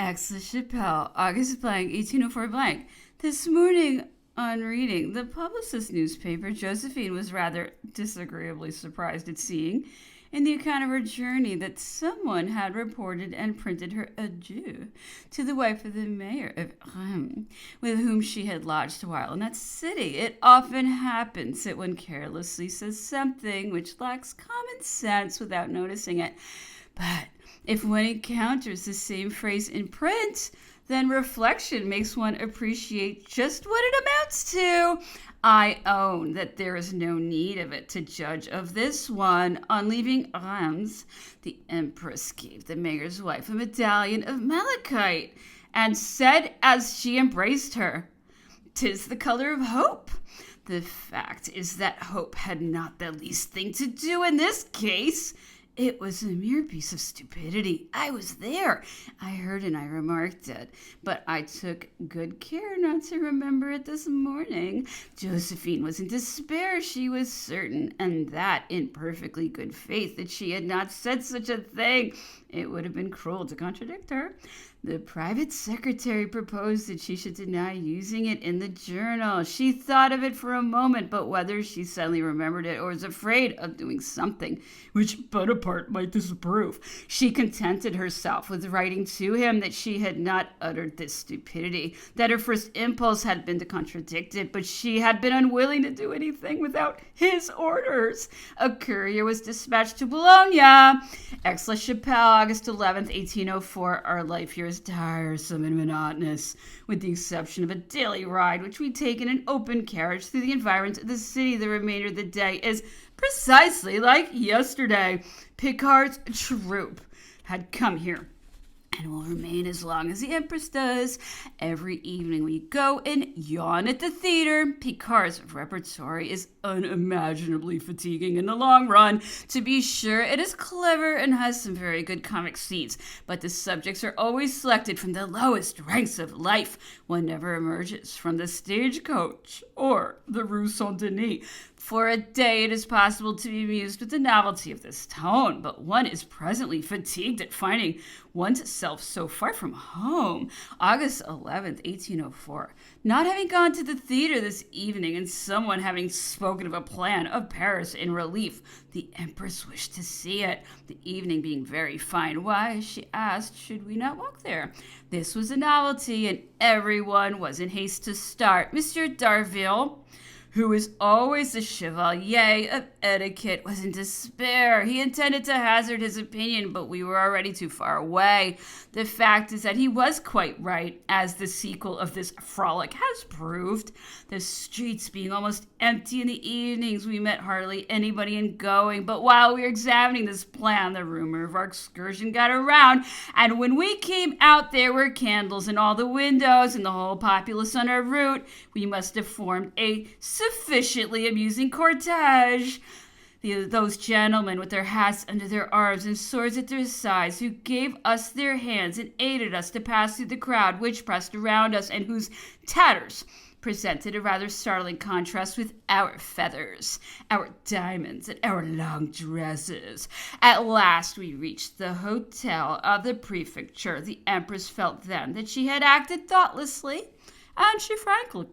Aix-la-Chapelle, August blank, 1804 blank. This morning on reading the Publicist newspaper, Josephine was rather disagreeably surprised at seeing, in the account of her journey, that someone had reported and printed her adieu to the wife of the mayor of Rheims, with whom she had lodged a while in that city. It often happens that one carelessly says something which lacks common sense without noticing it. But if one encounters the same phrase in print, then reflection makes one appreciate just what it amounts to. I own that there is no need of it to judge of this one. On leaving Reims, the empress gave the mayor's wife a medallion of malachite, and said as she embraced her, "'Tis the color of hope." The fact is that hope had not the least thing to do in this case. It was a mere piece of stupidity. I was there. I heard and I remarked it. But I took good care not to remember it this morning. Josephine was in despair, she was certain, and that in perfectly good faith that she had not said such a thing. It would have been cruel to contradict her. The private secretary proposed that she should deny using it in the journal. She thought of it for a moment, but whether she suddenly remembered it or was afraid of doing something which Bonaparte might disapprove, she contented herself with writing to him that she had not uttered this stupidity, that her first impulse had been to contradict it, but she had been unwilling to do anything without his orders. A courier was dispatched to Bologna. Aix-la-Chapelle, August 11th, 1804. Our life here is tiresome and monotonous, with the exception of a daily ride which we take in an open carriage through the environs of the city. The remainder of the day is precisely like yesterday. Picard's troop had come here and will remain as long as the Empress does. Every evening we go and yawn at the theater. Picard's repertory is unimaginably fatiguing in the long run. To be sure, it is clever and has some very good comic scenes, but the subjects are always selected from the lowest ranks of life. One never emerges from the stagecoach or the Rue Saint-Denis. For a day it is possible to be amused with the novelty of this tone, but one is presently fatigued at finding one's self so far from home. August 11th, 1804. Not having gone to the theater this evening, and someone having spoken of a plan of Paris in relief, the Empress wished to see it. The evening being very fine, why, she asked, should we not walk there? This was a novelty, and everyone was in haste to start. Monsieur d'Arville, who is always the chevalier of etiquette, was in despair. He intended to hazard his opinion, but we were already too far away. The fact is that he was quite right, as the sequel of this frolic has proved. The streets being almost empty in the evenings, we met hardly anybody in going. But while we were examining this plan, the rumor of our excursion got around, and when we came out, there were candles in all the windows and the whole populace on our route. We must have formed a sufficiently amusing cortege. Those gentlemen with their hats under their arms and swords at their sides, who gave us their hands and aided us to pass through the crowd which pressed around us, and whose tatters presented a rather startling contrast with our feathers, our diamonds, and our long dresses. At last we reached the hotel of the prefecture. The Empress felt then that she had acted thoughtlessly, and she frankly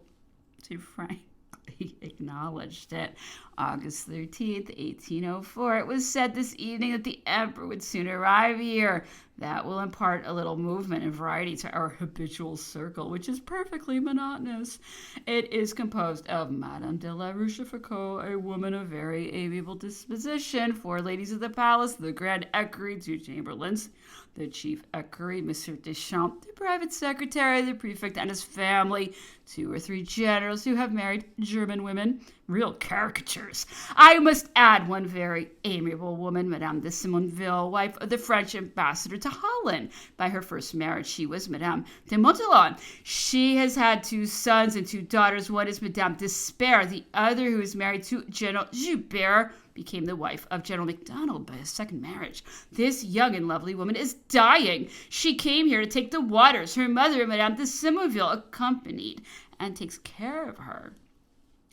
acknowledged it. August 13th, 1804. It was said this evening that the Emperor would soon arrive here. That will impart a little movement and variety to our habitual circle, which is perfectly monotonous. It is composed of Madame de la Rochefoucauld, a woman of very amiable disposition, 4 ladies of the palace, the grand equerry, 2 chamberlains, the chief equerry, Monsieur Deschamps, the private secretary, the prefect and his family, 2 or 3 generals who have married German women, real caricatures. I must add one very amiable woman, Madame de Simonville, wife of the French ambassador to Holland. By her first marriage, she was Madame de Montallon. She has had 2 sons and 2 daughters. One is Madame Despair. The other, who is married to General Joubert, became the wife of General MacDonald by a second marriage. This young and lovely woman is dying. She came here to take the waters. Her mother, Madame de Simonville, accompanied and takes care of her.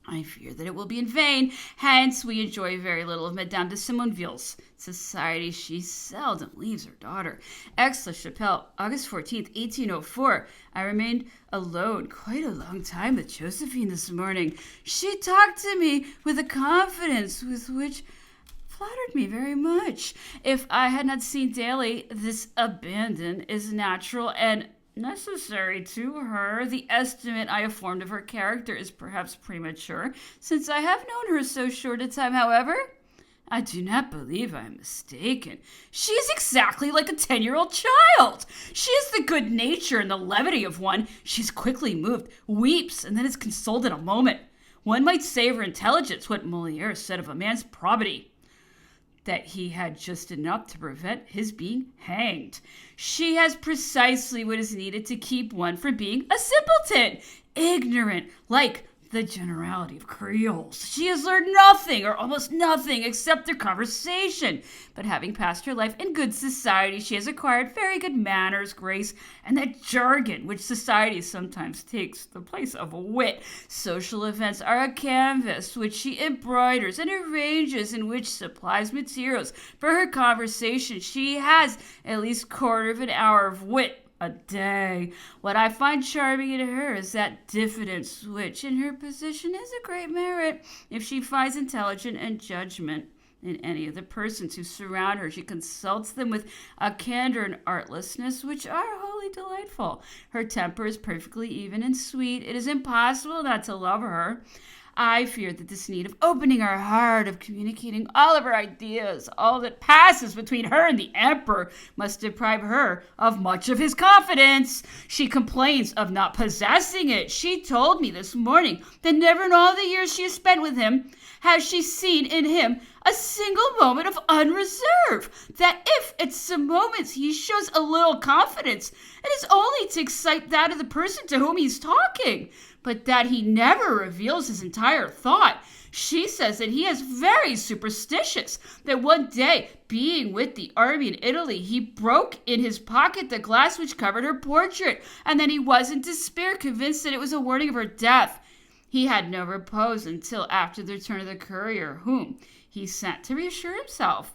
I fear that it will be in vain. Hence, we enjoy very little of Madame de Simonville's society. She seldom leaves her daughter. Aix-la-Chapelle, August 14th, 1804. I remained alone quite a long time with Josephine this morning. She talked to me with a confidence with which flattered me very much. If I had not seen daily, this abandon is natural and necessary to her. The estimate I have formed of her character is perhaps premature, since I have known her so short a time. However, I do not believe I am mistaken. She is exactly like a 10-year-old child. She has the good nature and the levity of one. She is quickly moved, weeps, and then is consoled in a moment. One might say of her intelligence what Moliere said of a man's probity, that he had just enough to prevent his being hanged. She has precisely what is needed to keep one from being a simpleton, ignorant, like the generality of Creoles. She has learned nothing or almost nothing except their conversation. But having passed her life in good society, she has acquired very good manners, grace, and that jargon which society sometimes takes the place of wit. Social events are a canvas which she embroiders and arranges, and which supplies materials for her conversation. She has at least quarter of an hour of wit a day. What I find charming in her is that diffidence, which in her position is a great merit. If she finds intelligence and judgment in any of the persons who surround her, she consults them with a candor and artlessness which are wholly delightful. Her temper is perfectly even and sweet. It is impossible not to love her. I fear that this need of opening her heart, of communicating all of her ideas, all that passes between her and the emperor, must deprive her of much of his confidence. She complains of not possessing it. She told me this morning that never in all the years she has spent with him has she seen in him a single moment of unreserve, that if at some moments he shows a little confidence, it is only to excite that of the person to whom he is talking, but that he never reveals his entire thought. She says that he is very superstitious, that one day, being with the army in Italy, he broke in his pocket the glass which covered her portrait, and then he was in despair, convinced that it was a warning of her death. He had no repose until after the return of the courier, whom he sent to reassure himself.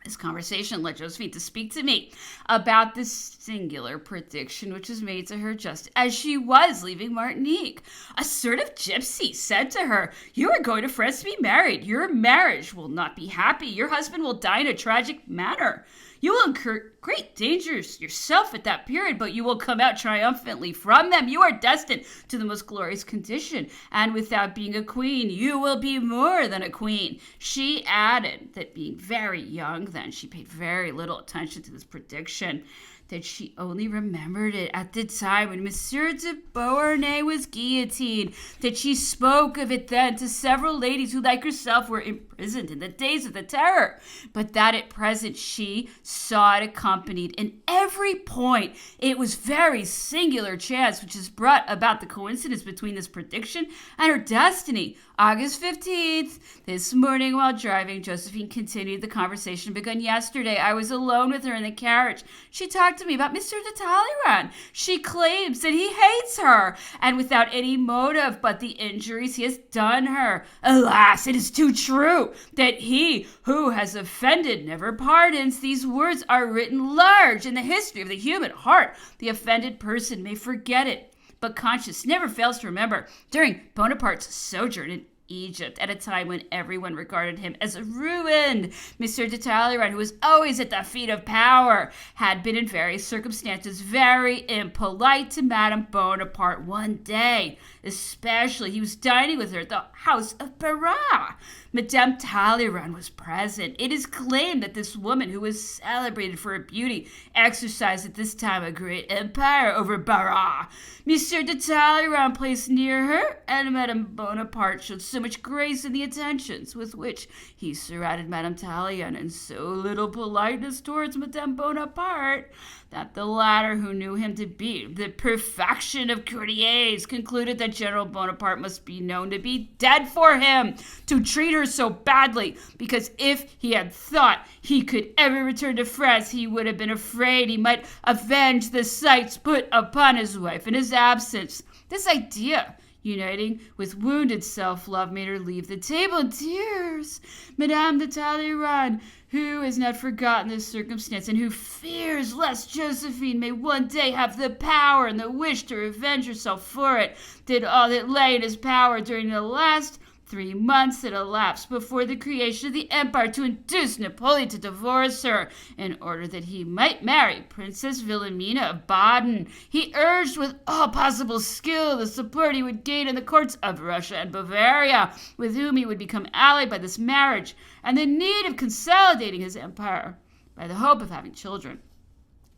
This conversation led Josephine to speak to me about this singular prediction which was made to her just as she was leaving Martinique. A sort of gypsy said to her, "You are going to France to be married. Your marriage will not be happy. Your husband will die in a tragic manner. You will incur great dangers yourself at that period, but you will come out triumphantly from them. You are destined to the most glorious condition, and without being a queen, you will be more than a queen." She added that being very young then, she paid very little attention to this prediction, that she only remembered it at the time when Monsieur de Beauharnais was guillotined, that she spoke of it then to several ladies who, like herself, were imprisoned in the days of the terror, but that at present she saw it accompanied in every point. It was very singular chance which has brought about the coincidence between this prediction and her destiny. August 15th, this morning while driving, Josephine continued the conversation begun yesterday. I was alone with her in the carriage. She talked to me about Mr. de Talleyrand. She claims that he hates her, and without any motive but the injuries he has done her. Alas, it is too true that he who has offended never pardons. These words are written large in the history of the human heart. The offended person may forget it, but conscience never fails to remember. During Bonaparte's sojourn in Egypt, at a time when everyone regarded him as ruined, Monsieur de Talleyrand, who was always at the feet of power, had been in various circumstances very impolite to Madame Bonaparte one day. Especially, he was dining with her at the house of Barras. Madame Talleyrand was present. It is claimed that this woman, who was celebrated for her beauty, exercised at this time a great empire over Barras. Monsieur de Talleyrand placed near her, and Madame Bonaparte showed so much grace in the attentions with which he surrounded Madame Talleyrand, and so little politeness towards Madame Bonaparte, that the latter, who knew him to be the perfection of courtiers, concluded that General Bonaparte must be known to be dead for him to treat her so badly, because if he had thought he could ever return to France, he would have been afraid he might avenge the slights put upon his wife in his absence. This idea uniting with wounded self-love, made her leave the table in tears. Madame de Talleyrand, who has not forgotten this circumstance and who fears lest Josephine may one day have the power and the wish to revenge herself for it, did all that lay in his power during the last 3 months that elapsed before the creation of the empire to induce Napoleon to divorce her in order that he might marry Princess Wilhelmina of Baden. He urged with all possible skill the support he would gain in the courts of Russia and Bavaria, with whom he would become allied by this marriage, and the need of consolidating his empire by the hope of having children.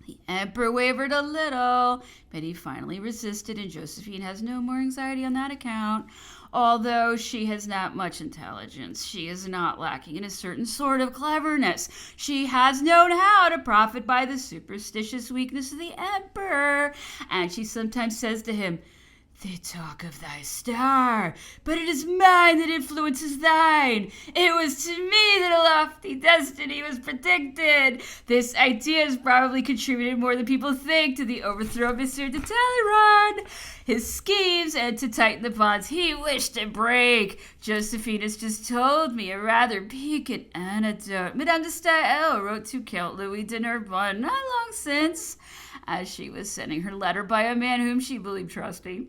The emperor wavered a little, but he finally resisted, and Josephine has no more anxiety on that account. Although she has not much intelligence, she is not lacking in a certain sort of cleverness. She has known how to profit by the superstitious weakness of the emperor, and she sometimes says to him, "They talk of thy star, but it is mine that influences thine. It was to me that a lofty destiny was predicted." This idea has probably contributed more than people think to the overthrow of Monsieur de Talleyrand, his schemes, and to tighten the bonds he wished to break. Josephine has just told me a rather piquant anecdote. Madame de Staël wrote to Count Louis de Narbonne not long since, as she was sending her letter by a man whom she believed trusty.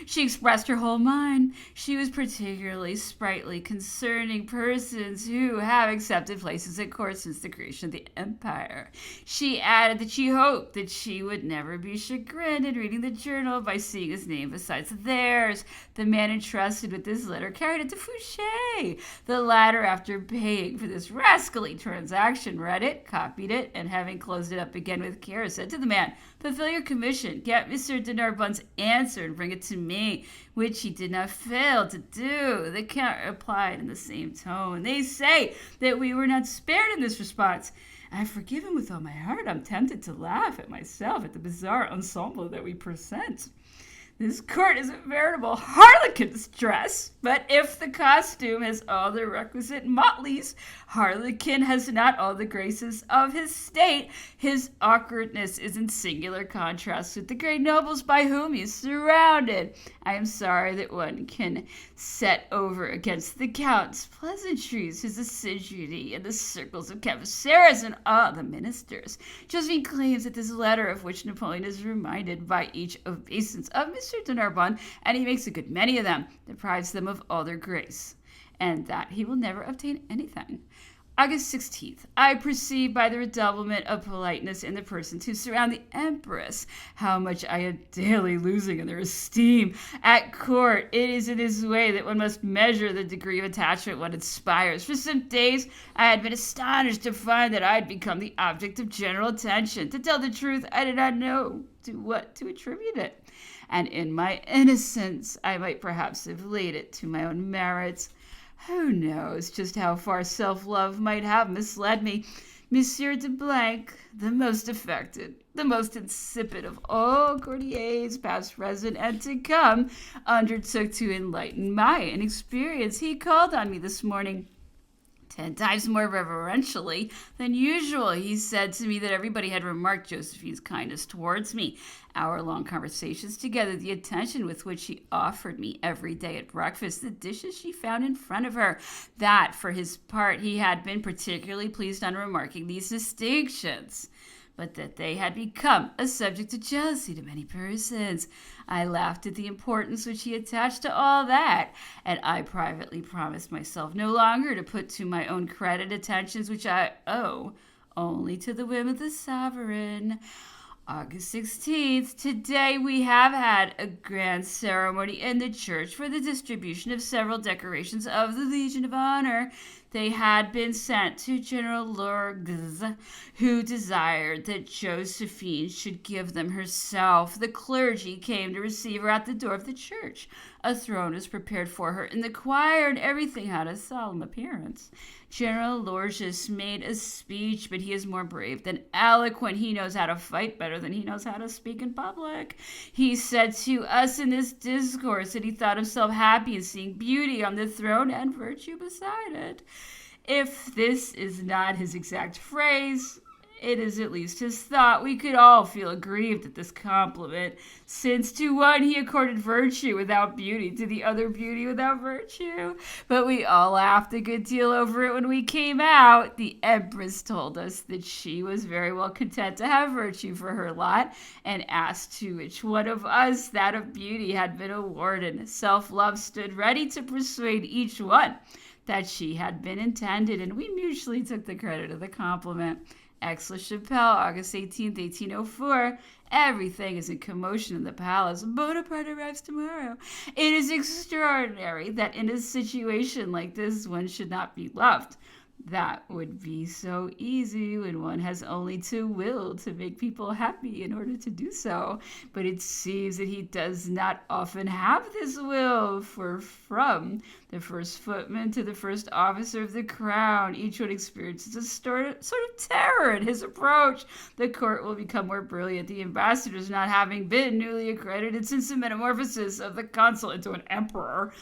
She expressed her whole mind. She was particularly sprightly concerning persons who have accepted places at court since the creation of the empire. She added that she hoped that she would never be chagrined in reading the journal by seeing his name besides theirs. The man entrusted with this letter carried it to Fouché. The latter, after paying for this rascally transaction, read it, copied it, and having closed it up again with care, said to the man, "Fulfill your commission, get Monsieur de Narbonne's answer, and bring it to me," which he did not fail to do. The count replied in the same tone, "They say that we were not spared in this response. I forgive him with all my heart. I'm tempted to laugh at myself at the bizarre ensemble that we present. This court is a veritable harlequin's dress, but if the costume has all the requisite motleys, Harlequin has not all the graces of his state. His awkwardness is in singular contrast with the great nobles by whom he is surrounded. I am sorry that one can set over against the count's pleasantries his assiduity in the circles of cavaliers and all the ministers. Josephine claims that this letter, of which Napoleon is reminded by each obeisance of Monsieur de Narbonne, and he makes a good many of them, deprives them of all their grace, and that he will never obtain anything. August 16th. I perceive by the redoublement of politeness in the persons who surround the Empress how much I am daily losing in their esteem. At court, it is in this way that one must measure the degree of attachment one inspires. For some days, I had been astonished to find that I had become the object of general attention. To tell the truth, I did not know to what to attribute it, and in my innocence, I might perhaps have laid it to my own merits. Who knows just how far self-love might have misled me? Monsieur de Blanc, the most affected, the most insipid of all courtiers, past, present, and to come, undertook to enlighten my inexperience. He called on me this morning 10 times more reverentially than usual. He said to me that everybody had remarked Josephine's kindness towards me. Hour-long conversations together, the attention with which she offered me every day at breakfast, the dishes she found in front of her. That, for his part, he had been particularly pleased on remarking these distinctions, but that they had become a subject of jealousy to many persons. I laughed at the importance which he attached to all that, and I privately promised myself no longer to put to my own credit attentions which I owe only to the whim of the sovereign. August 16th. Today we have had a grand ceremony in the church for the distribution of several decorations of the Legion of Honor. They had been sent to General Lourdes, who desired that Josephine should give them herself. The clergy came to receive her at the door of the church. A throne was prepared for her in the choir, and everything had a solemn appearance. General Lourdes made a speech, but he is more brave than eloquent. He knows how to fight better than he knows how to speak in public. He said to us in this discourse that he thought himself happy in seeing beauty on the throne and virtue beside it. If this is not his exact phrase, It is at least his thought. We could all feel aggrieved at this compliment, since to one he accorded virtue without beauty, to the other beauty without virtue. But we all laughed a good deal over it when we came out. The Empress told us that she was very well content to have virtue for her lot, and asked to which one of us that of beauty had been awarded. Self-love stood ready to persuade each one that she had been intended, and we mutually took the credit of the compliment. Aix-la-Chapelle, August 18th, 1804. Everything is in commotion in the palace. Bonaparte arrives tomorrow. It is extraordinary that in a situation like this one should not be loved. That would be so easy when one has only to will to make people happy in order to do so. But it seems that he does not often have this will, for from the first footman to the first officer of the crown, each one experiences a sort of terror at his approach. The court will become more brilliant, the ambassadors not having been newly accredited since the metamorphosis of the consul into an emperor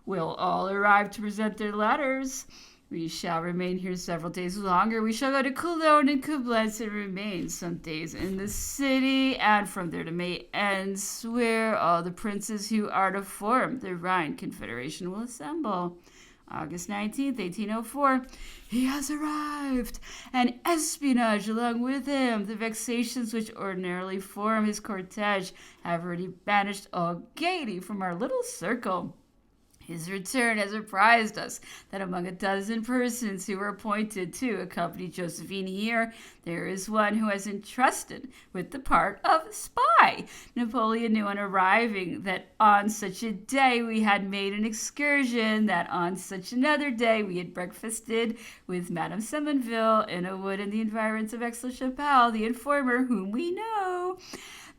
will all arrive to present their letters. We shall remain here several days longer. We shall go to Cologne and Coblentz and remain some days in the city, and from there to Mayence, where all the princes who are to form the Rhine Confederation will assemble. August 19th, 1804. He has arrived, and espionage along with him. The vexations which ordinarily form his cortege have already banished all gaiety from our little circle. His return has apprised us that among a dozen persons who were appointed to accompany Josephine here, there is one who is entrusted with the part of spy. Napoleon knew on arriving that on such a day we had made an excursion, that on such another day we had breakfasted with Madame Semonville in a wood in the environs of Aix-la-Chapelle. The informer, whom we know,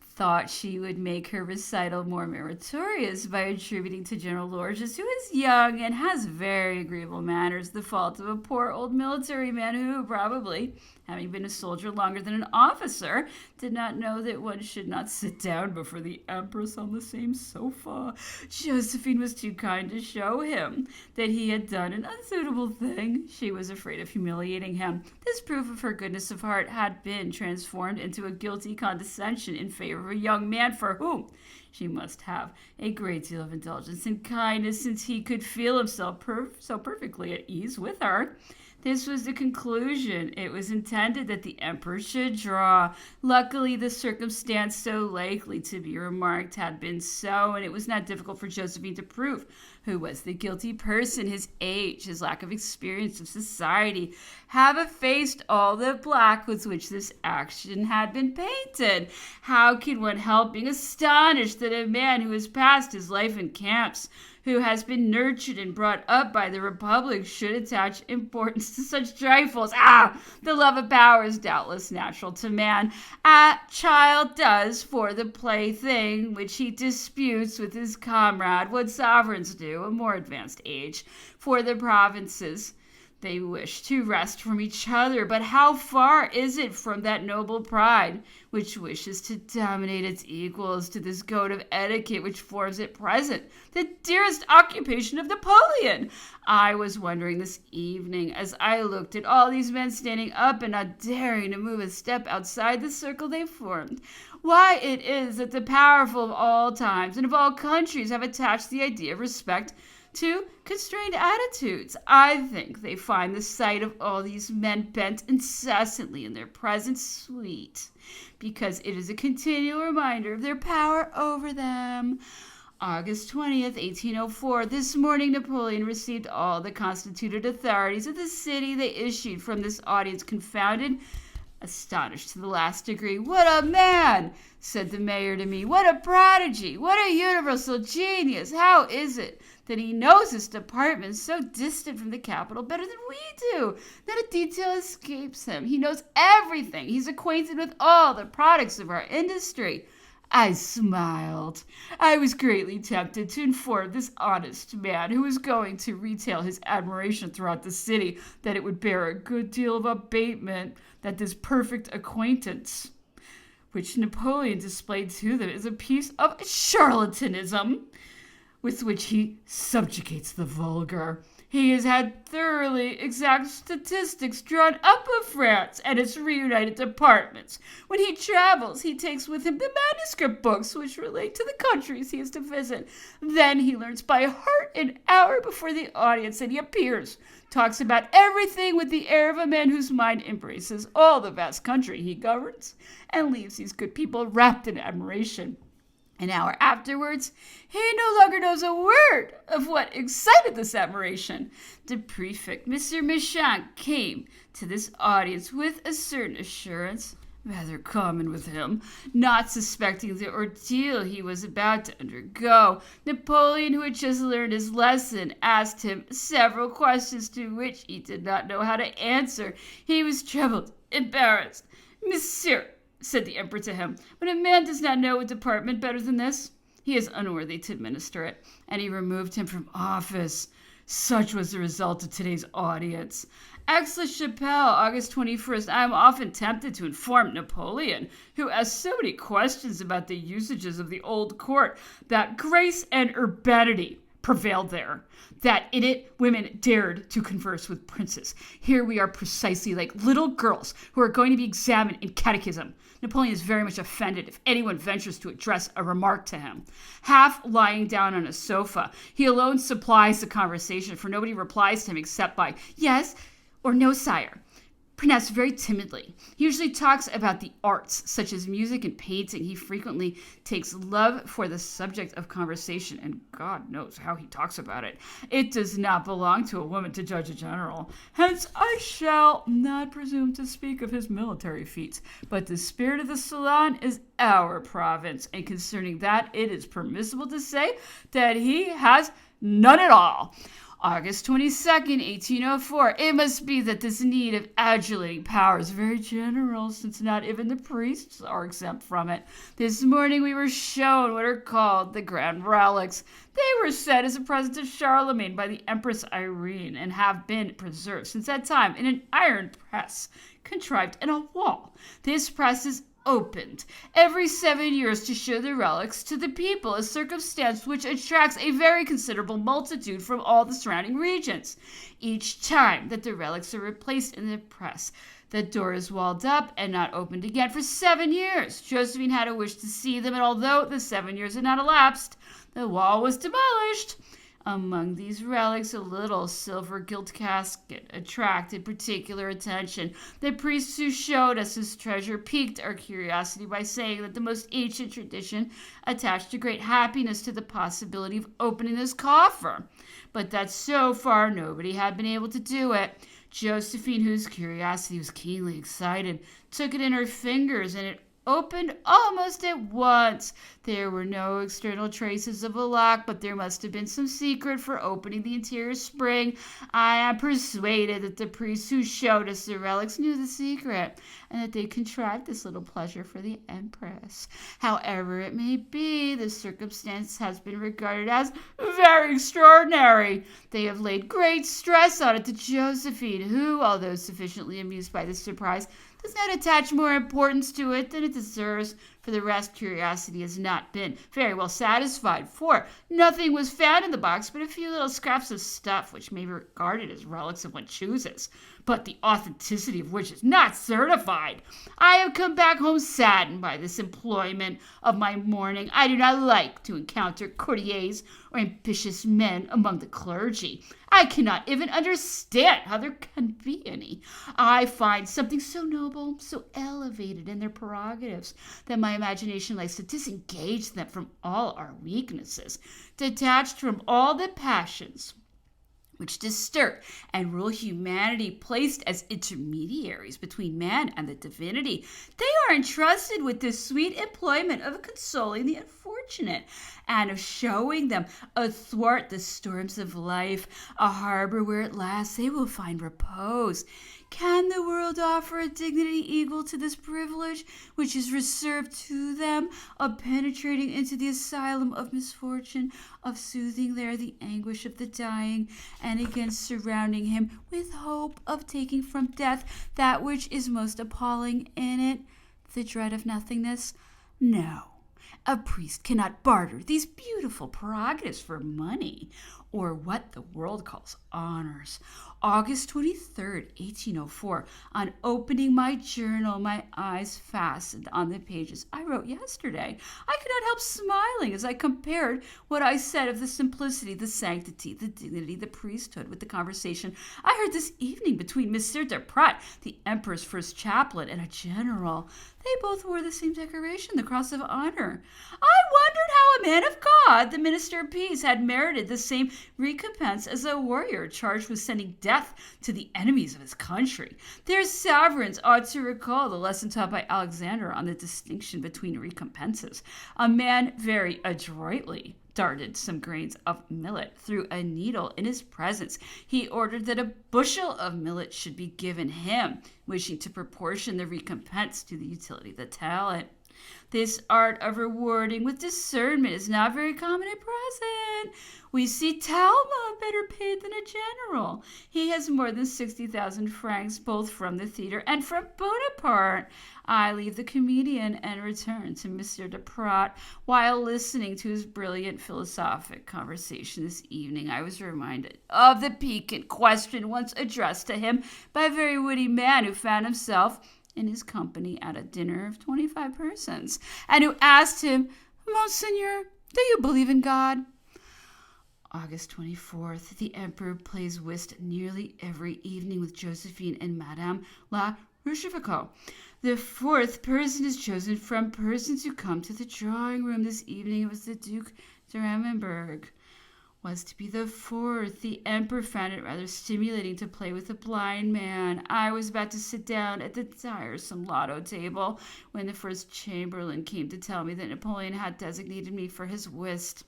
thought she would make her recital more meritorious by attributing to General Lorges, who is young and has very agreeable manners, the fault of a poor old military man who, probably, having been a soldier longer than an officer, did not know that one should not sit down before the Empress on the same sofa. Josephine was too kind to show him that he had done an unsuitable thing. She was afraid of humiliating him. This proof of her goodness of heart had been transformed into a guilty condescension in favor of a young man for whom she must have a great deal of indulgence and kindness, since he could feel himself so perfectly at ease with her. This was the conclusion it was intended that the emperor should draw. Luckily, the circumstance so likely to be remarked had been so, and it was not difficult for Josephine to prove who was the guilty person. His age, his lack of experience of society, have effaced all the black with which this action had been painted. How can one help being astonished that a man who has passed his life in camps, who has been nurtured and brought up by the Republic, should attach importance to such trifles? The love of power is doubtless natural to man. A child does for the plaything which he disputes with his comrade what sovereigns do, a more advanced age, for the provinces they wish to wrest from each other. But how far is it from that noble pride which wishes to dominate its equals to this code of etiquette which forms at present the dearest occupation of Napoleon? I was wondering this evening, as I looked at all these men standing up and not daring to move a step outside the circle they formed, why it is that the powerful of all times and of all countries have attached the idea of respect to constrained attitudes. I think they find the sight of all these men bent incessantly in their presence sweet, because it is a continual reminder of their power over them. August 20th, 1804. This morning Napoleon received all the constituted authorities of the city. They issued from this audience confounded, astonished to the last degree. "What a man!" said the mayor to me. "What a prodigy! What a universal genius! How is it that he knows this department so distant from the capital better than we do? Not a detail escapes him. He knows everything. He's acquainted with all the products of our industry." I smiled. I was greatly tempted to inform this honest man, who was going to retail his admiration throughout the city, that it would bear a good deal of abatement that this perfect acquaintance which Napoleon displayed to them is a piece of charlatanism with which he subjugates the vulgar. He has had thoroughly exact statistics drawn up of France and its reunited departments. When he travels, he takes with him the manuscript books which relate to the countries he is to visit. Then he learns by heart an hour before the audience, and he appears, talks about everything with the air of a man whose mind embraces all the vast country he governs, and leaves these good people wrapped in admiration. An hour afterwards, he no longer knows a word of what excited this admiration. The prefect, Mr. Méchain, came to this audience with a certain assurance, rather common with him, not suspecting the ordeal he was about to undergo. Napoleon, who had just learned his lesson, asked him several questions to which he did not know how to answer. He was troubled, embarrassed. "Monsieur," said the emperor to him, "when a man does not know a department better than this, he is unworthy to administer it," and he removed him from office. Such was the result of today's audience. Aix-la-Chapelle, August 21st. I am often tempted to inform Napoleon, who asked so many questions about the usages of the old court, that grace and urbanity prevailed there, that in it women dared to converse with princes. Here we are precisely like little girls who are going to be examined in catechism. Napoleon is very much offended if anyone ventures to address a remark to him. Half lying down on a sofa, he alone supplies the conversation, for nobody replies to him except by "yes" or "no, sire," pronounced very timidly. He usually talks about the arts, such as music and painting. He frequently takes love for the subject of conversation, and God knows how he talks about it. It does not belong to a woman to judge a general. Hence, I shall not presume to speak of his military feats, but the spirit of the salon is our province, and concerning that, it is permissible to say that he has none at all. August 22nd, 1804. It must be that this need of adulating power is very general, since not even the priests are exempt from it. This morning we were shown what are called the grand relics. They were sent as a present to Charlemagne by the Empress Irene, and have been preserved since that time in an iron press contrived in a wall. This press is opened every 7 years to show the relics to the people, a circumstance which attracts a very considerable multitude from all the surrounding regions. Each time that the relics are replaced in the press, the door is walled up and not opened again for 7 years. Josephine had a wish to see them, and although the 7 years had not elapsed, the wall was demolished. Among these relics, a little silver gilt casket attracted particular attention. The priest who showed us his treasure piqued our curiosity by saying that the most ancient tradition attached a great happiness to the possibility of opening this coffer, but that so far nobody had been able to do it. Josephine, whose curiosity was keenly excited, took it in her fingers, and it opened almost at once. There were no external traces of a lock, but there must have been some secret for opening the interior spring. I am persuaded that the priests who showed us the relics knew the secret, and that they contrived this little pleasure for the Empress. However it may be, the circumstance has been regarded as very extraordinary. They have laid great stress on it to Josephine, who, although sufficiently amused by this surprise, does not attach more importance to it than it deserves. For the rest, curiosity has not been very well satisfied, for nothing was found in the box but a few little scraps of stuff which may be regarded as relics if one chooses, but the authenticity of which is not certified. I have come back home saddened by this employment of my morning. I do not like to encounter courtiers or ambitious men among the clergy. I cannot even understand how there can be any. I find something so noble, so elevated in their prerogatives, that my imagination likes to disengage them from all our weaknesses, detached from all the passions which disturb and rule humanity, placed as intermediaries between man and the divinity. They are entrusted with the sweet employment of consoling the unfortunate, and of showing them athwart the storms of life a harbor where at last they will find repose. Can the world offer a dignity equal to this privilege which is reserved to them, of penetrating into the asylum of misfortune, of soothing there the anguish of the dying, and again surrounding him with hope of taking from death that which is most appalling in it, the dread of nothingness? No. A priest cannot barter these beautiful prerogatives for money, or what the world calls honors. August 23rd, 1804, on opening my journal, my eyes fastened on the pages I wrote yesterday. I could not help smiling as I compared what I said of the simplicity, the sanctity, the dignity, the priesthood with the conversation I heard this evening between Monsieur de Pratt, the Emperor's first chaplain, and a general. They both wore the same decoration, the Cross of Honor. I wondered how a man of God, the minister of peace, had merited the same recompense as a warrior charged with sending death to the enemies of his country. Their sovereigns ought to recall the lesson taught by Alexander on the distinction between recompenses. A man very adroitly darted some grains of millet through a needle in his presence. He ordered that a bushel of millet should be given him, wishing to proportion the recompense to the utility of the talent. This art of rewarding with discernment is not very common at present. We see Talma better paid than a general. He has more than 60,000 francs, both from the theater and from Bonaparte. I leave the comedian and return to Monsieur de Pratt. While listening to his brilliant philosophic conversation this evening, I was reminded of the piquant question once addressed to him by a very witty man who found himself in his company at a dinner of 25 persons, and who asked him, "Monseigneur, do you believe in God?" August 24th, the Emperor plays whist nearly every evening with Josephine and Madame La Rochefoucauld. The fourth person is chosen from persons who come to the drawing room. This evening it was the Duke de Ramenberg. Was to be the fourth. The Emperor found it rather stimulating to play with a blind man. I was about to sit down at the tiresome lotto table when the first chamberlain came to tell me that Napoleon had designated me for his whist.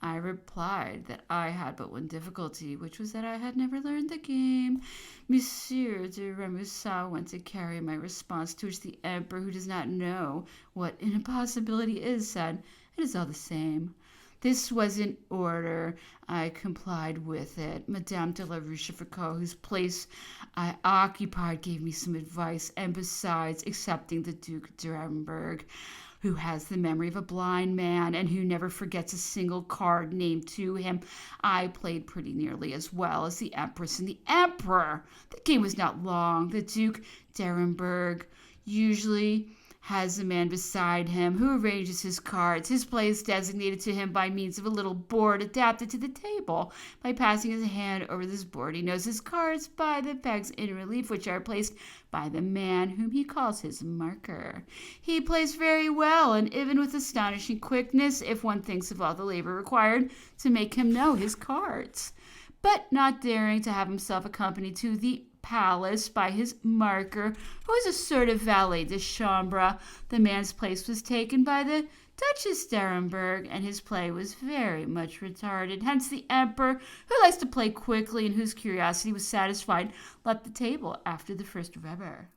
I replied that I had but one difficulty, which was that I had never learned the game. Monsieur de Remusat went to carry my response, to which the Emperor, who does not know what an impossibility is, said, "It is all the same." This was in order. I complied with it. Madame de la Rochefoucauld, whose place I occupied, gave me some advice, and besides, excepting the Duke de Ramberg, who has the memory of a blind man and who never forgets a single card named to him, I played pretty nearly as well as the Empress and the Emperor. The game was not long. The Duke de Ramberg usually has a man beside him who arranges his cards. His play is designated to him by means of a little board adapted to the table. By passing his hand over this board, he knows his cards by the pegs in relief, which are placed by the man whom he calls his marker. He plays very well, and even with astonishing quickness, if one thinks of all the labor required to make him know his cards. But not daring to have himself accompanied to the palace by his marker, who was a sort of valet de chambre, the man's place was taken by the Duchess d'Arenberg, and his play was very much retarded. Hence the Emperor, who likes to play quickly and whose curiosity was satisfied, left the table after the first rubber.